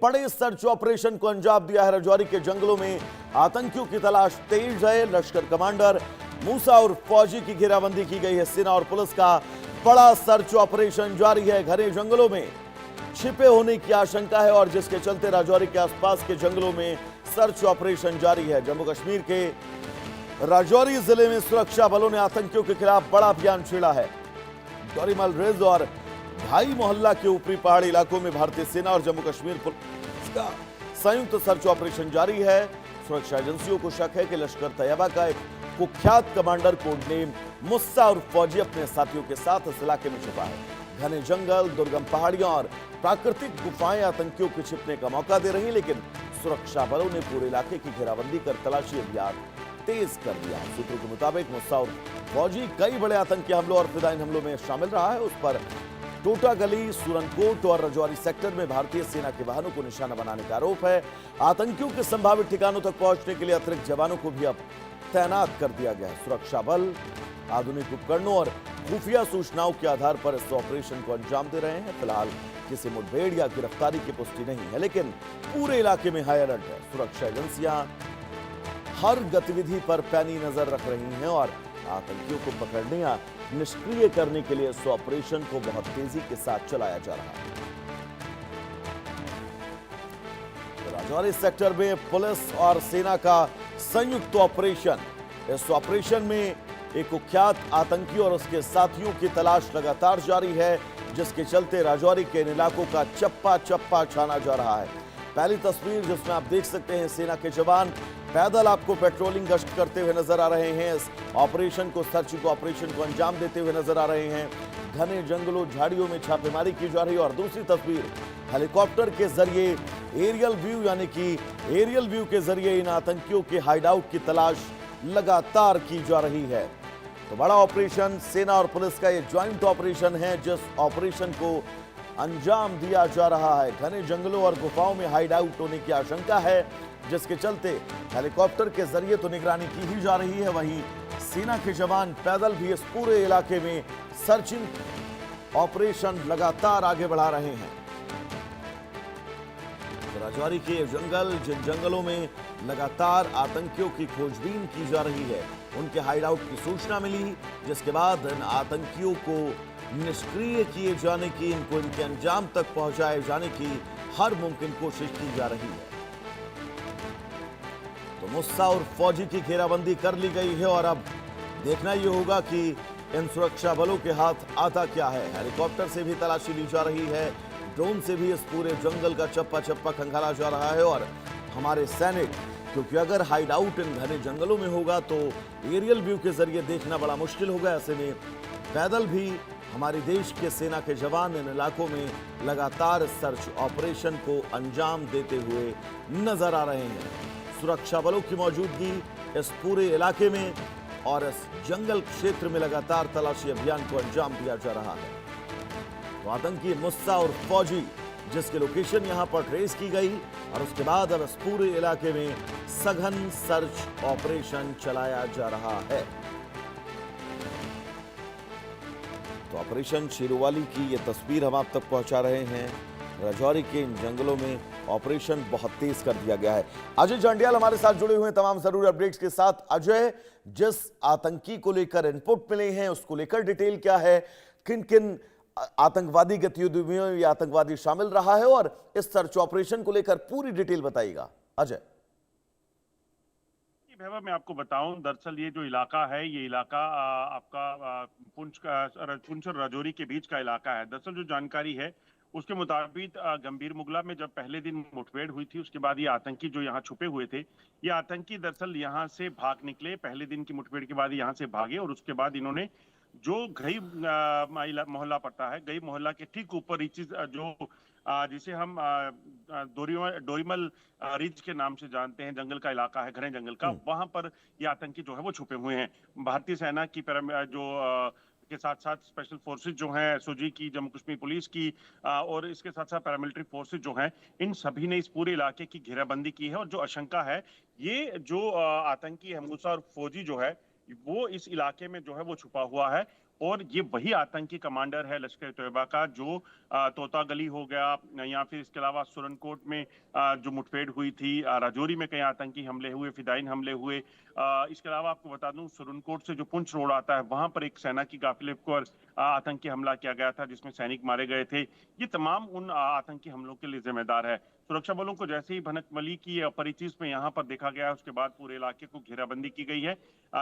बड़े search operation को अंजाम दिया है। राजौरी के जंगलों में आतंकियों की तलाश तेज है। लश्कर कमांडर मूसा और फौजी की घेराबंदी की गई है। सेना और पुलिस का बड़ा सर्च ऑपरेशन जारी है। घने जंगलों में छिपे होने की आशंका है और जिसके चलते राजौरी के आसपास के जंगलों में सर्च ऑपरेशन जारी है। जम्मू कश्मीर के राजौरी जिले में सुरक्षा बलों ने आतंकियों के खिलाफ बड़ा अभियान छेड़ा है। डोरीमल रिज और भाई मोहल्ला के ऊपरी पहाड़ी इलाकों में भारतीय सेना और जम्मू कश्मीर पुलिस का संयुक्त सर्च ऑपरेशन जारी है। सुरक्षा एजेंसियों को शक है कि लश्कर तैयबा का एक कुख्यात कमांडर कोड नेम मुस्सा और फौजी अपने साथियों के साथ इस इलाके में छुपा है। घने जंगल, दुर्गम पहाड़ियां और प्राकृतिक गुफाएं आतंकियों के छिपने का मौका दे रही, लेकिन सुरक्षा बलों ने पूरे इलाके की घेराबंदी कर तलाशी अभियान तेज कर दिया है। सूत्रों के मुताबिक मुस्सा और फौजी कई बड़े आतंकी हमलों और फिदायीन हमलों में शामिल रहा है। उस पर टोटा गली, सूरनकोट और राजौरी सेक्टर में भारतीय सेना के वाहनों को निशाना बनाने का आरोप है। आतंकियों के संभावित ठिकानों तक पहुंचने के लिए अतिरिक्त जवानों को भी अब तैनात कर दिया गया है। सुरक्षा बल आधुनिक उपकरणों और खुफिया सूचनाओं के आधार पर इस ऑपरेशन को अंजाम दे रहे हैं। फिलहाल किसी मुठभेड़ या गिरफ्तारी की पुष्टि नहीं है, लेकिन पूरे इलाके में हाई अलर्ट है। सुरक्षा एजेंसियां हर गतिविधि पर पैनी नजर रख रही हैं और आतंकियों को पकड़ने या निष्क्रिय करने के लिए इस ऑपरेशन को बहुत तेजी के साथ चलाया जा रहा है। राजौरी सेक्टर में पुलिस और सेना का संयुक्त ऑपरेशन। इस ऑपरेशन में एक कुख्यात आतंकी और उसके साथियों की तलाश लगातार जारी है, जिसके चलते राजौरी के इन इलाकों का चप्पा चप्पा छाना जा रहा है। पहली तस्वीर जिसमें आप देख सकते हैं सेना के जवान पैदल आपको पेट्रोलिंग गश्त करते हुए नजर आ रहे हैं। इस ऑपरेशन को, सर्चिंग ऑपरेशन को अंजाम देते हुए नजर आ रहे हैं। घने जंगलों, झाड़ियों में छापेमारी की जा रही है और दूसरी तस्वीर हेलीकॉप्टर के जरिए एरियल व्यू, यानी कि एरियल व्यू के जरिए इन आतंकियों के हाइडआउट की तलाश लगातार की जा रही है। तो बड़ा ऑपरेशन सेना और पुलिस का यह ज्वाइंट ऑपरेशन है, जिस ऑपरेशन को अंजाम दिया जा रहा है। घने जंगलों और गुफाओं में हाइड आउट होने की आशंका है, जिसके चलते हेलीकॉप्टर के जरिए तो निगरानी की ही जा रही है, वहीं सेना के जवान पैदल भी इस पूरे इलाके में सर्चिंग ऑपरेशन लगातार आगे बढ़ा रहे हैं। राजौरी के जंगल, जिन जंगलों में लगातार आतंकियों की खोजबीन की जा रही है, उनके हाइडआउट की सूचना मिली, जिसके बाद इन आतंकियों को निष्क्रिय किए जाने की, इनको इनके अंजाम तक पहुंचाए जाने की हर मुमकिन कोशिश की जा रही है। तो मुस्सा और फौजी की घेराबंदी कर ली गई है और अब देखना यह होगा कि इन सुरक्षा बलों के हाथ आता क्या है। हेलीकॉप्टर से भी तलाशी ली जा रही है, ड्रोन से भी इस पूरे जंगल का चप्पा चप्पा खंगाला जा रहा है और हमारे सैनिक, क्योंकि अगर हाइड आउट इन घने जंगलों में होगा तो एरियल व्यू के जरिए देखना बड़ा मुश्किल होगा। ऐसे में पैदल भी हमारे देश के सेना के जवान इन इलाकों में लगातार सर्च ऑपरेशन को अंजाम देते हुए नजर आ रहे हैं। सुरक्षा बलों की मौजूदगी इस पूरे इलाके में और इस जंगल क्षेत्र में लगातार तलाशी अभियान को अंजाम दिया जा रहा है। तो आतंकी मुस्सा और फौजी, जिसकी लोकेशन यहां पर ट्रेस की गई और उसके बाद अब इस पूरे इलाके में सघन सर्च ऑपरेशन चलाया जा रहा है। तो ऑपरेशन शेरोवाली की यह तस्वीर हम आप तक पहुंचा रहे हैं। राजौरी के इन जंगलों में ऑपरेशन बहुत तेज कर दिया गया है। अजय जांडियाल हमारे साथ जुड़े हुए हैं तमाम जरूरी अपडेट्स के साथ। अजय, जिस आतंकी को लेकर इनपुट मिले हैं उसको लेकर डिटेल क्या है, किन किन आतंकवादी गतिविधियों में यह आतंकवादी शामिल रहा है और इस सर्च ऑपरेशन को लेकर पूरी डिटेल बताइएगा अजय। वैभव, मैं आपको बताऊं, दरअसल ये जो इलाका है, ये इलाका आपका पुंछ और राजौरी के बीच का इलाका है। दरअसल जो जानकारी है उसके मुताबिक गंभीर मुगला में जब पहले दिन मुठभेड़ हुई थी, उसके बाद ये आतंकी जो यहाँ छुपे हुए थे, ये आतंकी दरअसल यहाँ से भाग निकले। पहले दिन की मुठभेड़ के बाद यहाँ से भागे और उसके बाद इन्होंने जो गई मोहल्ला पड़ता है, गई मोहल्ला के ठीक ऊपर जिसे हम डोरीमल रिज के नाम से जानते हैं, जंगल का इलाका है, घने जंगल का, वहां पर ये आतंकी जो है वो छुपे हुए हैं। भारतीय सेना की के साथ साथ स्पेशल फोर्सेस जो हैं, एसओजी की, जम्मू कश्मीर पुलिस की और इसके साथ साथ पैरामिलिट्री फोर्सेस जो हैं, इन सभी ने इस पूरे इलाके की घेराबंदी की है। और जो आशंका है, ये जो आतंकी है मूसा और फौजी जो है वो इस इलाके में जो है वो छुपा हुआ है और ये वही आतंकी कमांडर है लश्कर तोयबा का जो तोता गली हो गया या फिर इसके अलावा सुरनकोट में जो मुठभेड़ हुई थी, राजौरी में कई आतंकी हमले हुए, फिदायीन हमले हुए। इसके अलावा आपको बता दूं सुरनकोट से जो पुंछ रोड आता है वहां पर एक सेना की काफिले पर आतंकी हमला किया गया था जिसमें सैनिक मारे गए थे। ये तमाम उन आतंकी हमलों के लिए जिम्मेदार है। सुरक्षा बलों को जैसे ही भनकमली की परिचय में यहाँ पर देखा गया, उसके बाद पूरे इलाके को घेराबंदी की गई है।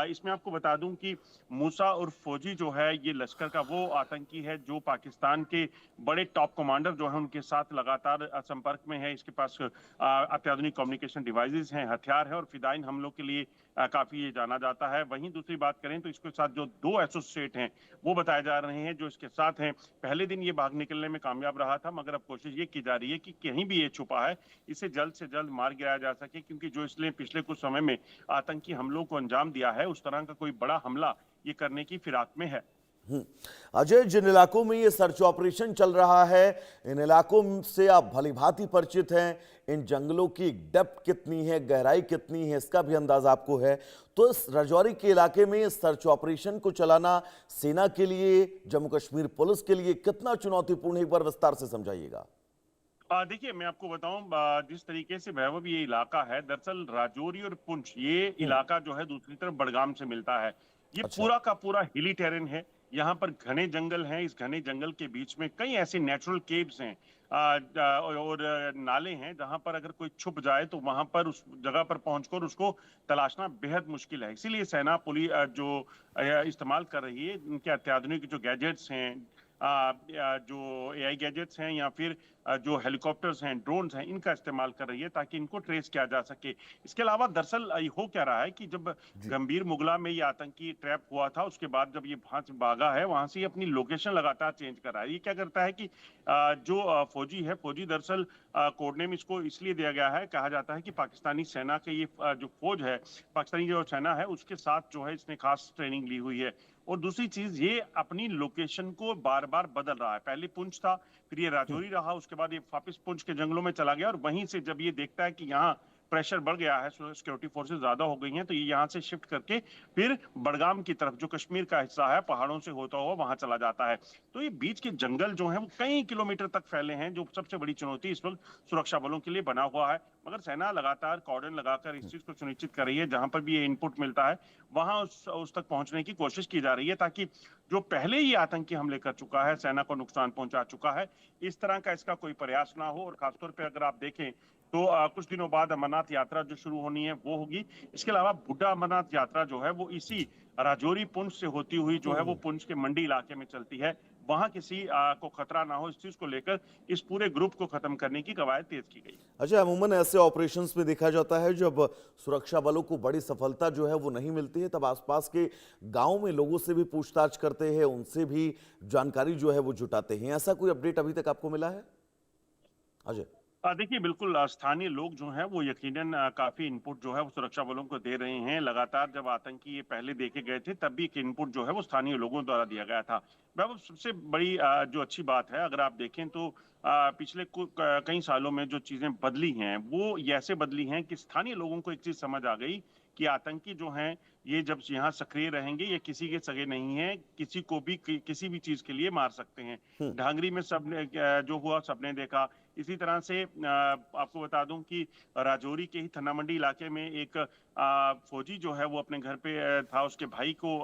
इसमें आपको बता दूं कि मूसा और फौजी जो है ये लश्कर का वो आतंकी है जो पाकिस्तान के बड़े टॉप कमांडर जो है उनके साथ लगातार संपर्क में है। इसके पास अत्याधुनिक कम्युनिकेशन डिवाइसेस हैं, हथियार है और फिदायीन हमलों के लिए काफी ये जाना जाता है। वहीं दूसरी बात करें तो इसके साथ जो 2 एसोसिएट हैं वो बताए जा रहे हैं जो इसके साथ हैं। पहले दिन ये भाग निकलने में कामयाब रहा था, मगर अब कोशिश ये की जा रही है कि कहीं भी ये छुपा है इसे जल्द से जल्द मार गिराया जा सके, क्योंकि जो इसने पिछले कुछ समय में आतंकी हमलों को अंजाम दिया है उस तरह का कोई बड़ा हमला ये करने की फिराक में है। अजय, जिन इलाकों में ये सर्च ऑपरेशन चल रहा है, इन इलाकों से आप भलीभांति परिचित हैं। इन जंगलों की डेप्थ कितनी है, गहराई कितनी है, इसका भी अंदाजा आपको है। तो इस राजौरी के इलाके में सर्च ऑपरेशन को चलाना सेना के लिए, जम्मू कश्मीर पुलिस के लिए कितना चुनौतीपूर्ण है, एक बार विस्तार से समझाइएगा। देखिए मैं आपको बताऊं जिस तरीके से वैभव ये इलाका है, दरअसल राजौरी और पुंछ ये इलाका जो है दूसरी तरफ बडगाम से मिलता है। ये अच्छा। पूरा का पूरा हिली टेरेन है। यहाँ पर घने जंगल हैं। इस घने जंगल के बीच में कई ऐसे नेचुरल केव्स हैं और नाले हैं जहां पर अगर कोई छुप जाए तो वहां पर उस जगह पर पहुंचकर उसको तलाशना बेहद मुश्किल है। इसीलिए सेना पुलिस जो इस्तेमाल कर रही है, उनके अत्याधुनिक जो गैजेट्स हैं, जो एआई गैजेट्स हैं या फिर जो हेलीकॉप्टर्स हैं, ड्रोन्स हैं, इनका इस्तेमाल कर रही है ताकि इनको ट्रेस किया जा सके। इसके अलावा दरअसल हो क्या रहा है कि जब गंभीर मुगला में ये आतंकी ट्रैप हुआ था, उसके बाद जब ये वहां से भागा है, वहां से ये अपनी लोकेशन लगातार चेंज कर रहा है। ये क्या करता है कि जो फौजी है, फौजी दरअसल कोड नेम इसको इसलिए दिया गया है, कहा जाता है कि पाकिस्तानी सेना के ये जो फौज है, पाकिस्तानी जो सेना है उसके साथ जो है इसने खास ट्रेनिंग ली हुई है। और दूसरी चीज, ये अपनी लोकेशन को बार बार बदल रहा है। पहले पुंछ था, फिर ये राजौरी रहा, उसके बाद ये वापस पुंछ के जंगलों में चला गया और वहीं से जब ये देखता है कि यहाँ प्रेशर बढ़ गया है, सिक्योरिटी फोर्सेस ज्यादा हो गई हैं, तो ये यहाँ से शिफ्ट करके फिर बडगाम की तरफ, जो कश्मीर का हिस्सा है, पहाड़ों से होता हुआ वहां चला जाता है। तो ये बीच के जंगल जो है वो कई किलोमीटर तक फैले हैं, जो सबसे बड़ी चुनौती इस वक्त सुरक्षा बलों के लिए बना हुआ है। मगर सेना लगातार कॉर्डन लगाकर इस चीज को सुनिश्चित कर रही है, जहां पर भी ये इनपुट मिलता है वहां उस तक पहुंचने की कोशिश की जा रही है, ताकि जो पहले ही आतंकी हमले कर चुका है, सेना को नुकसान पहुंचा चुका है, इस तरह का इसका कोई प्रयास ना हो। और खासतौर पर अगर आप देखें तो कुछ दिनों बाद अमरनाथ यात्रा जो शुरू होनी है वो होगी। इसके अलावा बुड्ढा अमरनाथ यात्रा जो है वो इसी राजौरी पुंछ से होती हुई जो है वो पुंछ के मंडी इलाके में चलती है। वहां किसी को खतरा ना हो, इस चीज को लेकर इस पूरे ग्रुप को खत्म करने की कवायद तेज की गई। अच्छा, अमूमन ऐसे ऑपरेशंस में देखा जाता है जब सुरक्षा बलों को बड़ी सफलता जो है वो नहीं मिलती है, तब आसपास के गांव में लोगों से भी पूछताछ करते हैं, उनसे भी जानकारी जो है वो जुटाते हैं। ऐसा कोई अपडेट अभी तक आपको मिला है अजय? देखिए बिल्कुल, स्थानीय लोग जो हैं वो यकीनन काफी इनपुट जो है वो सुरक्षा बलों को दे रहे हैं। लगातार जब आतंकी ये पहले देखे गए थे तब भी एक इनपुट जो है वो स्थानीय लोगों द्वारा दिया गया था। वह सबसे बड़ी जो अच्छी बात है, अगर आप देखें तो पिछले कई सालों में जो चीजें बदली हैं वो ऐसे बदली हैं कि स्थानीय लोगों को एक चीज समझ आ गई कि आतंकी जो हैं ये जब यहाँ सक्रिय रहेंगे, ये किसी के सगे नहीं है, किसी को भी किसी भी चीज के लिए मार सकते हैं। ढांगरी में सबने जो हुआ सबने देखा। इसी तरह से आपको बता दूं कि राजौरी के ही थन्ना मंडी इलाके में एक फौजी जो है वो अपने घर पे था, उसके भाई को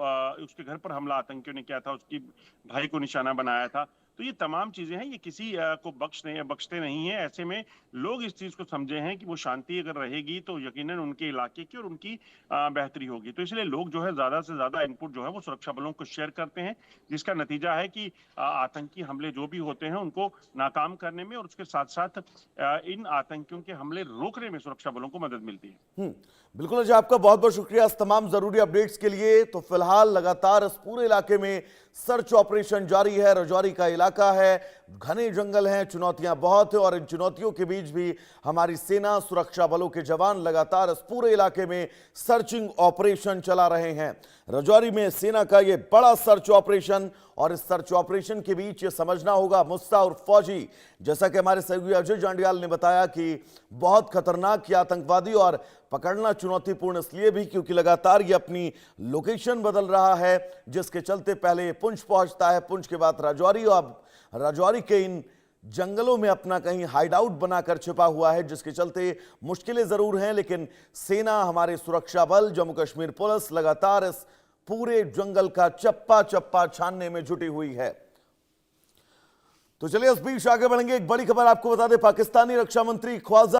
उसके घर पर हमला आतंकियों ने किया था, उसकी भाई को निशाना बनाया था। तो ये तमाम चीजें हैं, ये किसी को बख्शते नहीं है। ऐसे में लोग इस चीज को समझे हैं कि वो शांति अगर रहेगी तो यकीनन उनके इलाके की और उनकी बेहतरी होगी। तो इसलिए लोग जो है ज्यादा से ज्यादा इनपुट जो है वो सुरक्षा बलों को शेयर करते हैं, जिसका नतीजा है कि आतंकी हमले जो भी होते हैं उनको नाकाम करने में और उसके साथ साथ इन आतंकियों के हमले रोकने में सुरक्षा बलों को मदद मिलती है। बिल्कुल अजय, आपका बहुत बहुत शुक्रिया इस तमाम जरूरी अपडेट्स के लिए। तो फिलहाल लगातार इस पूरे इलाके में सर्च ऑपरेशन जारी है। राजौरी का इलाका है, घने जंगल हैं, चुनौतियां बहुत है और इन चुनौतियों के बीच भी हमारी सेना, सुरक्षा बलों के जवान लगातार इस पूरे इलाके में सर्चिंग ऑपरेशन चला रहे हैं। राजौरी में सेना का यह बड़ा सर्च ऑपरेशन, और इस सर्च ऑपरेशन के बीच ये समझना होगा मूसा और फौजी, जैसा कि हमारे सहयोगी अजय जांडियाल ने बताया कि बहुत खतरनाक ये आतंकवादी और पकड़ना चुनौतीपूर्ण इसलिए भी क्योंकि लगातार ये अपनी लोकेशन बदल रहा है, जिसके चलते पहले ये पुंछ पहुंचता है, पुंछ के बाद राजौरी, और अब राजौरी के इन जंगलों में अपना कहीं हाइड आउट बनाकर छिपा हुआ है, जिसके चलते मुश्किलें जरूर हैं, लेकिन सेना, हमारे सुरक्षा बल, जम्मू कश्मीर पुलिस लगातार इस पूरे जंगल का चप्पा चप्पा छानने में जुटी हुई है। तो चलिए इस बीच आगे बढ़ेंगे। एक बड़ी खबर आपको बता दें, पाकिस्तानी रक्षा मंत्री ख्वाजा